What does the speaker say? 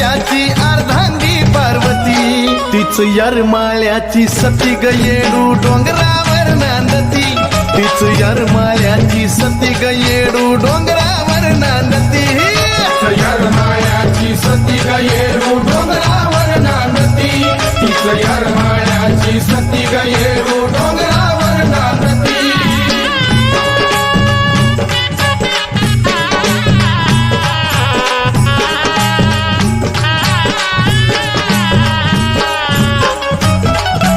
त्याची अर्धांगी पार्वती तीच यरमाळ्याची सती ग येडू डोंगरावर नांदती तीच यरमाळ्याची सती ग येडू डोंगरावर नांदती यरमाळ्याची सती ग येडू डोंगरावर नांदती तीच यरमाळ्याची सती ग येडू